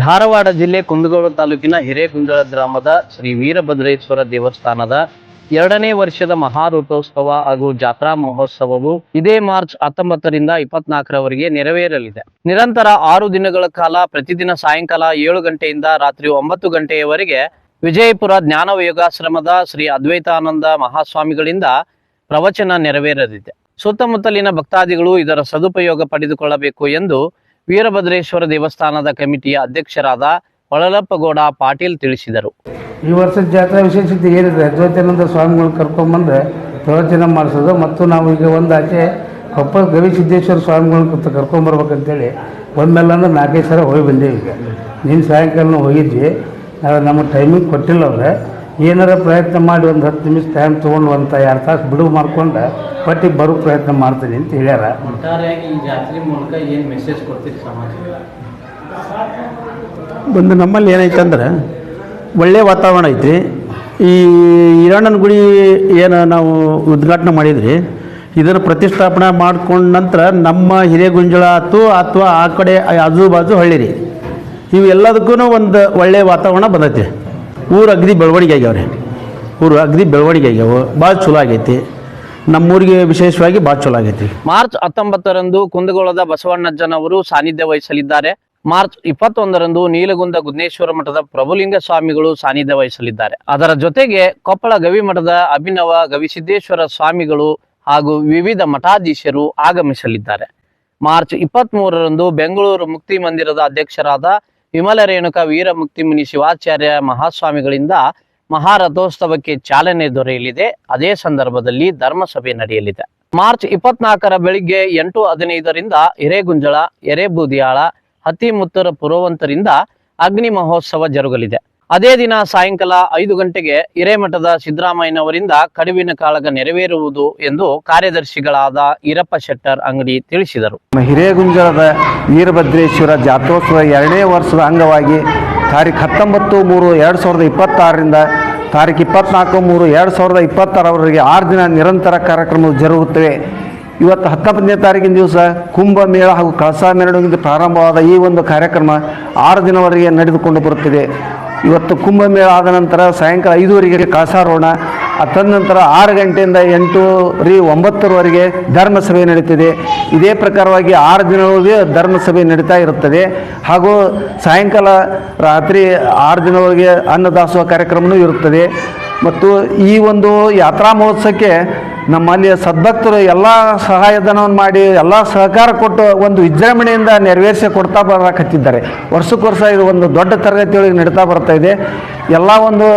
ಧಾರವಾಡ ಜಿಲ್ಲೆ ಕುಂದಗೋಳ ತಾಲೂಕಿನ ಹಿರೇಗುಂಜಳ ಗ್ರಾಮದ ಶ್ರೀ ವೀರಭದ್ರೇಶ್ವರ ದೇವಸ್ಥಾನದ 2ನೇ ವರ್ಷದ ಮಹಾರಥೋತ್ಸವ ಹಾಗೂ ಜಾತ್ರಾ ಮಹೋತ್ಸವವು ಇದೇ ಮಾರ್ಚ್ 19ರಿಂದ 24ರವರೆಗೆ ನೆರವೇರಲಿದೆ. ನಿರಂತರ 6 ದಿನಗಳ ಕಾಲ ಪ್ರತಿದಿನ ಸಾಯಂಕಾಲ 7 ಗಂಟೆಯಿಂದ ರಾತ್ರಿ 9 ಗಂಟೆಯವರೆಗೆ ವಿಜಯಪುರ ಜ್ಞಾನ ಯೋಗಾಶ್ರಮದ ಶ್ರೀ ಅದ್ವೈತಾನಂದ ಮಹಾಸ್ವಾಮಿಗಳಿಂದ ಪ್ರವಚನ ನೆರವೇರಲಿದೆ. ಸುತ್ತಮುತ್ತಲಿನ ಭಕ್ತಾದಿಗಳು ಇದರ ಸದುಪಯೋಗ ಪಡೆದುಕೊಳ್ಳಬೇಕು ಎಂದು ವೀರಭದ್ರೇಶ್ವರ ದೇವಸ್ಥಾನದ ಕಮಿಟಿಯ ಅಧ್ಯಕ್ಷರಾದ ಹೊಳಲಪ್ಪಗೌಡ ಪಾಟೀಲ್ ತಿಳಿಸಿದರು. ಈ ವರ್ಷದ ಜಾತ್ರಾ ವಿಶೇಷತೆ ಏನಿದೆ, ಅದ್ವೈತಾನಂದ ಸ್ವಾಮಿಗಳು ಕರ್ಕೊಂಡ್ಬಂದು ಪ್ರವಚನ ಮಾಡಿಸೋದು ಮತ್ತು ನಾವು ಈಗ ಒಂದು ಆಚೆ ಕೊಪ್ಪಳ ಗವಿಸಿದ್ದೇಶ್ವರ ಸ್ವಾಮಿಗಳನ್ನ ಕರ್ಕೊಂಬರ್ಬೇಕಂತೇಳಿ ಒಮ್ಮೆಲ್ಲ 4-5 ಸಲ ಹೋಗಿ ಬಂದೇವೆ. ಈಗ ನಿನ್ನ ಸಾಯಂಕಾಲ ಹೋಗಿದ್ವಿ. ನಾವು ನಮ್ಮ ಟೈಮಿಂಗ್ ಕೊಟ್ಟಿಲ್ಲ ಅವ್ರೆ. ಏನಾರ ಪ್ರಯತ್ನ ಮಾಡಿ ಒಂದು 10 ನಿಮಿಷ ಟೈಮ್ ತೊಗೊಂಡು ಒಂದು 2 ತಾಸು ಬಿಡುವು ಮಾಡ್ಕೊಂಡು ಪಟ್ಟಿಗೆ ಬರೋ ಪ್ರಯತ್ನ ಮಾಡ್ತೀನಿ ಅಂತ ಹೇಳ್ಯಾರ. ಈ ಜಾತ್ರೆ ಮೂಲಕ ಏನು ಮೆಸೇಜ್ ಕೊಡ್ತೀರಿ ಸಮಾಜಕ್ಕೆ? ಒಂದು ನಮ್ಮಲ್ಲಿ ಏನೈತೆ ಅಂದ್ರೆ ಒಳ್ಳೆಯ ವಾತಾವರಣ ಐತ್ರಿ. ಈ ಈರಣ್ಣನ ಗುಡಿ ಏನು ನಾವು ಉದ್ಘಾಟನೆ ಮಾಡಿದ್ರಿ, ಇದನ್ನು ಪ್ರತಿಷ್ಠಾಪನೆ ಮಾಡ್ಕೊಂಡ ನಂತರ ನಮ್ಮ ಹಿರೇಗುಂಜಳ ಆಯ್ತು ಅಥವಾ ಆ ಕಡೆ ಆಜು ಬಾಜು ಹಳ್ಳಿರಿ ಇವೆಲ್ಲದಕ್ಕೂ ಒಂದು ಒಳ್ಳೆಯ ವಾತಾವರಣ ಬಂದೈತಿ. ಊರು ಅಗದಿ ಬೆಳವಣಿಗೆ ಆಗ್ಯಾವ್ರಿ. ಊರು ಅಗದಿ ಬೆಳವಣಿಗೆ ಆಗ್ಯಾವ. ಭಾಳ ಚಲೋ ಆಗೈತಿ. ನಮ್ಮೂರಿಗೆ ವಿಶೇಷವಾಗಿ ಭಾಳ ಚಲೋ ಆಗೈತಿ. ಮಾರ್ಚ್ 19ರಂದು ಕುಂದಗೋಳದ ಬಸವಣ್ಣಜ್ಜನವರು ಸಾನ್ನಿಧ್ಯ ವಹಿಸಲಿದ್ದಾರೆ. ಮಾರ್ಚ್ 21ರಂದು ನೀಲಗುಂದ ಗುದ್ನೇಶ್ವರ ಮಠದ ಪ್ರಭುಲಿಂಗ ಸ್ವಾಮಿಗಳು ಸಾನ್ನಿಧ್ಯ ವಹಿಸಲಿದ್ದಾರೆ. ಅದರ ಜೊತೆಗೆ ಕೊಪ್ಪಳ ಗವಿಮಠದ ಅಭಿನವ ಗವಿಸಿದ್ದೇಶ್ವರ ಸ್ವಾಮಿಗಳು ಹಾಗೂ ವಿವಿಧ ಮಠಾಧೀಶರು ಆಗಮಿಸಲಿದ್ದಾರೆ. ಮಾರ್ಚ್ 23ರಂದು ಬೆಂಗಳೂರು ಮುಕ್ತಿ ಮಂದಿರದ ಅಧ್ಯಕ್ಷರಾದ ವಿಮಲ ರೇಣುಕ ವೀರ ಮುಕ್ತಿಮುನಿ ಶಿವಾಚಾರ್ಯ ಮಹಾಸ್ವಾಮಿಗಳಿಂದ ಮಹಾರಥೋತ್ಸವಕ್ಕೆ ಚಾಲನೆ ದೊರೆಯಲಿದೆ. ಅದೇ ಸಂದರ್ಭದಲ್ಲಿ ಧರ್ಮಸಭೆ ನಡೆಯಲಿದೆ. ಮಾರ್ಚ್ 24ರ ಬೆಳಿಗ್ಗೆ 8:15ರಿಂದ ಹಿರೇಗುಂಜಳ, ಎರೆಬೂದಿಯಾಳ, ಹತ್ತಿಮುತ್ತರ ಪುರವಂತರಿಂದ ಅಗ್ನಿ ಮಹೋತ್ಸವ ಜರುಗಲಿದೆ. ಅದೇ ದಿನ ಸಾಯಂಕಾಲ 5 ಗಂಟೆಗೆ ಹಿರೇಮಠದ ಸಿದ್ದರಾಮಯ್ಯನವರಿಂದ ಕಡುವಿನ ಕಾಳಗ ನೆರವೇರುವುದು ಎಂದು ಕಾರ್ಯದರ್ಶಿಗಳಾದ ಈರಪ್ಪ ಶೆಟ್ಟರ್ ಅಂಗಡಿ ತಿಳಿಸಿದರು. ಹಿರೇಗುಂಜಳದ ವೀರಭದ್ರೇಶ್ವರ ಜಾತ್ರೋತ್ಸವ 2ನೇ ವರ್ಷದ ಅಂಗವಾಗಿ ತಾರೀಖು 19/3/2026ರಿಂದ ತಾರೀಖು 24/3/2026ರವರೆಗೆ 6 ದಿನ ನಿರಂತರ ಕಾರ್ಯಕ್ರಮಗಳು ಜರುಗುತ್ತವೆ. ಇವತ್ತು 19ನೇ ತಾರೀಕಿನ ದಿವಸ ಕುಂಭಮೇಳ ಹಾಗೂ ಕಳಸ ಮೆರವಣಿಗೆಯಿಂದ ಪ್ರಾರಂಭವಾದ ಈ ಒಂದು ಕಾರ್ಯಕ್ರಮ 6 ದಿನವರೆಗೆ ನಡೆದುಕೊಂಡು ಬರುತ್ತಿದೆ. ಇವತ್ತು ಕುಂಭಮೇಳ ಆದ ನಂತರ ಸಾಯಂಕಾಲ 5:00ವರೆಗೆ ಕಳಸಾರೋಹಣ, ತದನಂತರ 6 ಗಂಟೆಯಿಂದ 8-9ರವರೆಗೆ ಧರ್ಮಸಭೆ ನಡೀತಿದೆ. ಇದೇ ಪ್ರಕಾರವಾಗಿ 6 ದಿನಗಳಿಗೆ ಧರ್ಮಸಭೆ ನಡೀತಾ ಇರುತ್ತದೆ. ಹಾಗೂ ಸಾಯಂಕಾಲ ರಾತ್ರಿ 6 ದಿನಗಳಿಗೆ ಅನ್ನದಾಸೋಹ ಕಾರ್ಯಕ್ರಮವೂ ಇರುತ್ತದೆ. ಮತ್ತು ಈ ಒಂದು ಯಾತ್ರಾ ಮಹೋತ್ಸವಕ್ಕೆ ನಮ್ಮಲ್ಲಿ ಸದ್ಭಕ್ತರು ಎಲ್ಲ ಸಹಾಯಧನವನ್ನು ಮಾಡಿ ಎಲ್ಲ ಸಹಕಾರ ಕೊಟ್ಟು ಒಂದು ವಿಜೃಂಭಣೆಯಿಂದ ನೆರವೇರಿಸಿ ಕೊಡ್ತಾ ಬರಕತ್ತಿದ್ದಾರೆ. ವರ್ಷಕ್ಕೆ ವರ್ಷ ಇದು ಒಂದು ದೊಡ್ಡ ತರಗತಿಯೊಳಗೆ ನಡೀತಾ ಬರ್ತಾ ಇದೆ. ಎಲ್ಲ ಒಂದು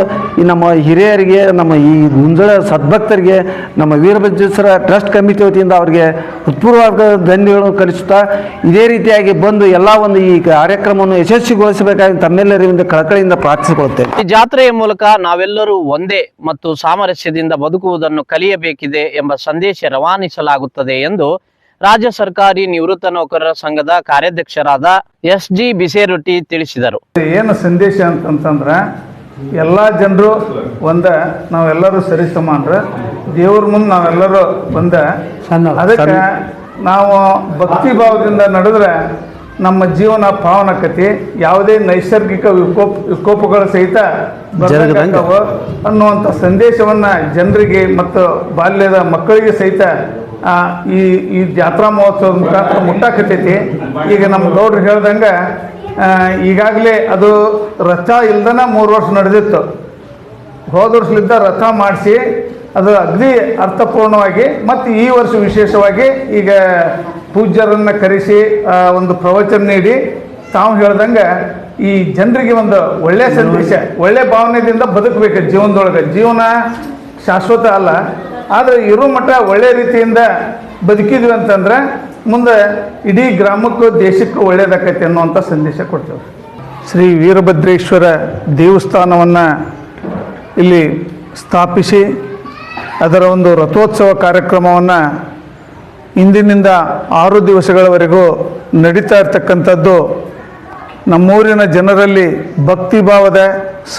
ಈ ನಮ್ಮ ಹಿರಿಯರಿಗೆ, ನಮ್ಮ ಈ ಗುಂಜಳ ಸದ್ಭಕ್ತರಿಗೆ ನಮ್ಮ ವೀರಭದ್ರೇಶ್ವರ ಟ್ರಸ್ಟ್ ಕಮಿಟಿ ವತಿಯಿಂದ ಅವರಿಗೆ ಹೃತ್ಪೂರ್ವಕ ಧನ್ಯವಾದಗಳನ್ನು ಕಲಿಸುತ್ತಾ ಇದೇ ರೀತಿಯಾಗಿ ಬಂದು ಎಲ್ಲ ಒಂದು ಈ ಕಾರ್ಯಕ್ರಮವನ್ನು ಯಶಸ್ವಿಗೊಳಿಸಬೇಕಾಗಿ ತಮ್ಮೆಲ್ಲರಿಂದ ಕಳಕಳಿಯಿಂದ ಪ್ರಾರ್ಥಿಸಿಕೊಳ್ಳುತ್ತೇವೆ. ಈ ಜಾತ್ರೆಯ ಮೂಲಕ ನಾವೆಲ್ಲರೂ ಒಂದೇ ಮತ್ತು ಸಾಮರಸ್ಯದಿಂದ ಬದುಕುವುದನ್ನು ಕಲಿಯಬೇಕಿದೆ ಎಂಬ ಸಂದೇಶ ರವಾನಿಸಲಾಗುತ್ತದೆ ಎಂದು ರಾಜ್ಯ ಸರ್ಕಾರಿ ನಿವೃತ್ತ ನೌಕರರ ಸಂಘದ ಕಾರ್ಯಾಧ್ಯಕ್ಷರಾದ SG ಬಿಸೇರೊಟ್ಟಿ ತಿಳಿಸಿದರು. ಏನು ಸಂದೇಶ ಅಂತಂದ್ರೆ ಎಲ್ಲ ಜನರು ಒಂದ, ನಾವೆಲ್ಲರೂ ಸರಿ ಸಮಾನರ, ದೇವ್ರ ಮುಂದೆ ನಾವೆಲ್ಲರೂ ಒಂದ. ಅದಕ್ಕೆ ನಾವು ಭಕ್ತಿ ಭಾವದಿಂದ ನಡೆದ್ರೆ ನಮ್ಮ ಜೀವನ ಪಾವನಕತಿ, ಯಾವುದೇ ನೈಸರ್ಗಿಕ ವಿಕೋಪಗಳು ಸಹಿತ ಬರಬೇಕಾಗವು ಅನ್ನುವಂಥ ಸಂದೇಶವನ್ನು ಜನರಿಗೆ ಮತ್ತು ಬಾಲ್ಯದ ಮಕ್ಕಳಿಗೆ ಸಹಿತ ಈ ಜಾತ್ರಾ ಮಹೋತ್ಸವದ ಮುಖಾಂತರ ಮುಟ್ಟಾಕತೈತಿ. ಈಗ ನಮ್ಮ ಗೌಡ್ರು ಹೇಳ್ದಂಗೆ ಈಗಾಗಲೇ ಅದು ರಥ ಇಲ್ದನ 3 ವರ್ಷ ನಡೆದಿತ್ತು. ಹೋದ ವರ್ಷಲಿದ್ದ ರಥ ಮಾಡಿಸಿ ಅದು ಅಗ್ದಿ ಅರ್ಥಪೂರ್ಣವಾಗಿ ಮತ್ತು ಈ ವರ್ಷ ವಿಶೇಷವಾಗಿ ಈಗ ಪೂಜ್ಯರನ್ನು ಕರೆಸಿ ಒಂದು ಪ್ರವಚನ ನೀಡಿ ತಾವು ಹೇಳ್ದಂಗೆ ಈ ಜನರಿಗೆ ಒಂದು ಒಳ್ಳೆಯ ಸಂದೇಶ, ಒಳ್ಳೆಯ ಭಾವನೆಯಿಂದ ಬದುಕಬೇಕು. ಜೀವನದೊಳಗೆ ಜೀವನ ಶಾಶ್ವತ ಅಲ್ಲ, ಆದರೆ ಇರೋ ಮಟ್ಟ ಒಳ್ಳೆಯ ರೀತಿಯಿಂದ ಬದುಕಿದ್ವಿ ಅಂತಂದ್ರೆ ಮುಂದೆ ಇಡೀ ಗ್ರಾಮಕ್ಕೂ ದೇಶಕ್ಕೂ ಒಳ್ಳೆಯದಾಕೈತೆ ಅನ್ನುವಂಥ ಸಂದೇಶ ಕೊಡ್ತೇವೆ. ಶ್ರೀ ವೀರಭದ್ರೇಶ್ವರ ದೇವಸ್ಥಾನವನ್ನು ಇಲ್ಲಿ ಸ್ಥಾಪಿಸಿ ಅದರ ಒಂದು ರಥೋತ್ಸವ ಕಾರ್ಯಕ್ರಮವನ್ನು ಇಂದಿನಿಂದ 6 ದಿವಸಗಳವರೆಗೂ ನಡೀತಾ ಇರ್ತಕ್ಕಂಥದ್ದು ನಮ್ಮೂರಿನ ಜನರಲ್ಲಿ ಭಕ್ತಿಭಾವದ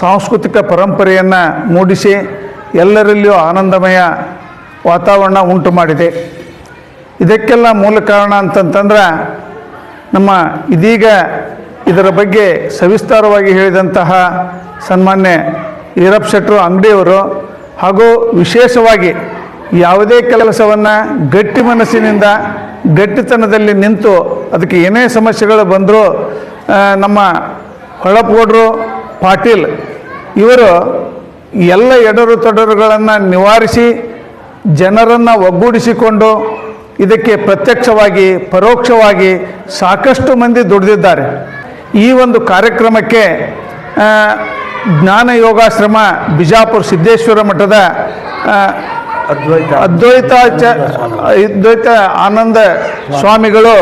ಸಾಂಸ್ಕೃತಿಕ ಪರಂಪರೆಯನ್ನು ಮೂಡಿಸಿ ಎಲ್ಲರಲ್ಲಿಯೂ ಆನಂದಮಯ ವಾತಾವರಣ ಉಂಟು ಮಾಡಿದೆ. ಇದಕ್ಕೆಲ್ಲ ಮೂಲ ಕಾರಣ ಅಂತಂತಂದ್ರೆ ನಮ್ಮ ಇದೀಗ ಇದರ ಬಗ್ಗೆ ಸವಿಸ್ತಾರವಾಗಿ ಹೇಳಿದಂತಹ ಸನ್ಮಾನ್ಯ ಈರಪ್ಪ ಶೆಟ್ಟರು ಅಂಗಡಿಯವರು ಹಾಗೂ ವಿಶೇಷವಾಗಿ ಯಾವುದೇ ಕೆಲಸವನ್ನು ಗಟ್ಟಿ ಮನಸ್ಸಿನಿಂದ ಗಟ್ಟಿತನದಲ್ಲಿ ನಿಂತು ಅದಕ್ಕೆ ಏನೇ ಸಮಸ್ಯೆಗಳು ಬಂದರೂ ನಮ್ಮ ಹೊಳಪಗೌಡರು ಪಾಟೀಲ್ ಇವರು ಎಲ್ಲ ಎಡರು ತೊಡರುಗಳನ್ನು ನಿವಾರಿಸಿ ಜನರನ್ನು ಒಗ್ಗೂಡಿಸಿಕೊಂಡು ಇದಕ್ಕೆ ಪ್ರತ್ಯಕ್ಷವಾಗಿ ಪರೋಕ್ಷವಾಗಿ ಸಾಕಷ್ಟು ಮಂದಿ ದುಡಿದಿದ್ದಾರೆ. ಈ ಒಂದು ಕಾರ್ಯಕ್ರಮಕ್ಕೆ ಜ್ಞಾನ ಯೋಗಾಶ್ರಮ ಬಿಜಾಪುರ ಸಿದ್ದೇಶ್ವರ ಮಠದ ಅದ್ವೈತ ಆನಂದ ಸ್ವಾಮಿಗಳು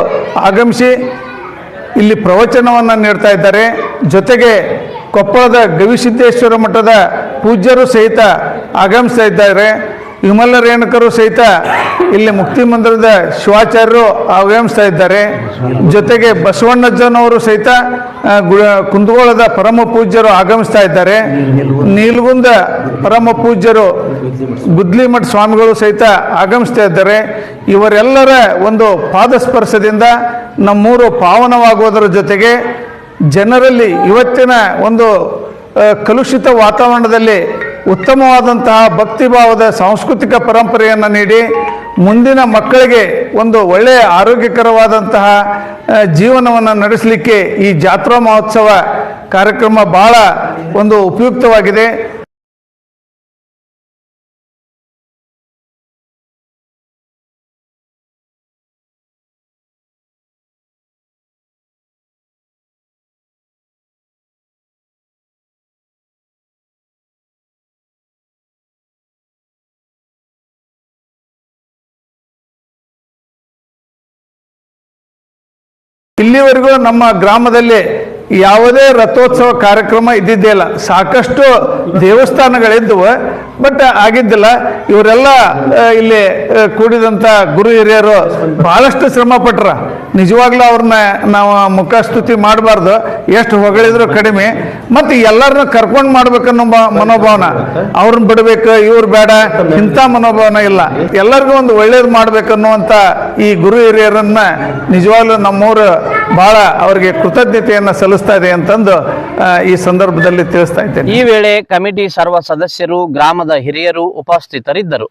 ಆಗಮಿಸಿ ಇಲ್ಲಿ ಪ್ರವಚನವನ್ನು ನೀಡ್ತಾ ಇದ್ದಾರೆ. ಜೊತೆಗೆ ಕೊಪ್ಪಳದ ಗವಿಸಿದ್ದೇಶ್ವರ ಮಠದ ಪೂಜ್ಯರು ಸಹಿತ ಆಗಮಿಸ್ತಾ ಇದ್ದಾರೆ. ವಿಮಲ ರೇಣುಕರು ಸಹಿತ ಇಲ್ಲಿ ಮುಕ್ತಿ ಮಂದಿರದ ಶಿವಾಚಾರ್ಯರು ಆಗಮಿಸ್ತಾ ಇದ್ದಾರೆ. ಜೊತೆಗೆ ಬಸವಣ್ಣಜ್ಜನವರು ಸಹಿತ ಕುಂದಗೋಳದ ಪರಮ ಪೂಜ್ಯರು ಆಗಮಿಸ್ತಾ ಇದ್ದಾರೆ. ನೀಲಗುಂದ ಪರಮ ಪೂಜ್ಯರು ಗುದ್ಲಿಮಠ ಸ್ವಾಮಿಗಳು ಸಹಿತ ಆಗಮಿಸ್ತಾ ಇದ್ದಾರೆ. ಇವರೆಲ್ಲರ ಒಂದು ಪಾದಸ್ಪರ್ಶದಿಂದ ನಮ್ಮೂರು ಪಾವನವಾಗುವುದರ ಜೊತೆಗೆ ಜನರಲ್ಲಿ ಇವತ್ತಿನ ಒಂದು ಕಲುಷಿತ ವಾತಾವರಣದಲ್ಲಿ ಉತ್ತಮವಾದಂತಹ ಭಕ್ತಿಭಾವದ ಸಾಂಸ್ಕೃತಿಕ ಪರಂಪರೆಯನ್ನು ನೀಡಿ ಮುಂದಿನ ಮಕ್ಕಳಿಗೆ ಒಂದು ಒಳ್ಳೆಯ ಆರೋಗ್ಯಕರವಾದಂತಹ ಜೀವನವನ್ನು ನಡೆಸಲಿಕ್ಕೆ ಈ ಜಾತ್ರಾ ಮಹೋತ್ಸವ ಕಾರ್ಯಕ್ರಮ ಬಹಳ ಒಂದು ಉಪಯುಕ್ತವಾಗಿದೆ. ಇಲ್ಲಿವರೆಗೂ ನಮ್ಮ ಗ್ರಾಮದಲ್ಲಿ ಯಾವುದೇ ರಥೋತ್ಸವ ಕಾರ್ಯಕ್ರಮ ಇದ್ದಿದ್ದೇ ಇಲ್ಲ. ಸಾಕಷ್ಟು ದೇವಸ್ಥಾನಗಳಿದ್ದವು, ಬಟ್ ಆಗಿದ್ದಿಲ್ಲ. ಇವರೆಲ್ಲ ಇಲ್ಲಿ ಕೂಡಿದಂಥ ಗುರು ಹಿರಿಯರು ಬಹಳಷ್ಟು ಶ್ರಮ ಪಟ್ರ. ನಿಜವಾಗ್ಲೂ ಅವ್ರನ್ನ ನಾವು ಮುಖಸ್ತುತಿ ಮಾಡಬಾರ್ದು, ಎಷ್ಟು ಹೊಗಳಿದ್ರು ಕಡಿಮೆ. ಮತ್ತು ಎಲ್ಲರನ್ನ ಕರ್ಕೊಂಡು ಮಾಡ್ಬೇಕನ್ನೋ ಮನೋಭಾವನ, ಅವ್ರನ್ನ ಬಿಡಬೇಕು ಇವ್ರು ಬೇಡ ಇಂಥ ಮನೋಭಾವನ ಇಲ್ಲ. ಎಲ್ಲರಿಗೂ ಒಂದು ಒಳ್ಳೇದು ಮಾಡ್ಬೇಕನ್ನುವಂಥ ಈ ಗುರು ಹಿರಿಯರನ್ನ ನಿಜವಾಗ್ಲೂ ನಮ್ಮೂರು ಬಹಳ ಅವರಿಗೆ ಕೃತಜ್ಞತೆಯನ್ನು ಸಲ್ಲಿಸ್ತಾ ಇದೆ ಅಂತಂದು ಈ ಸಂದರ್ಭದಲ್ಲಿ ತಿಳಿಸ್ತಾ ಇದ್ದೇನೆ. ಈ ವೇಳೆ ಕಮಿಟಿ ಸರ್ವ ಸದಸ್ಯರು, ಗ್ರಾಮದ ಹಿರಿಯರು ಉಪಸ್ಥಿತರಿದ್ದರು.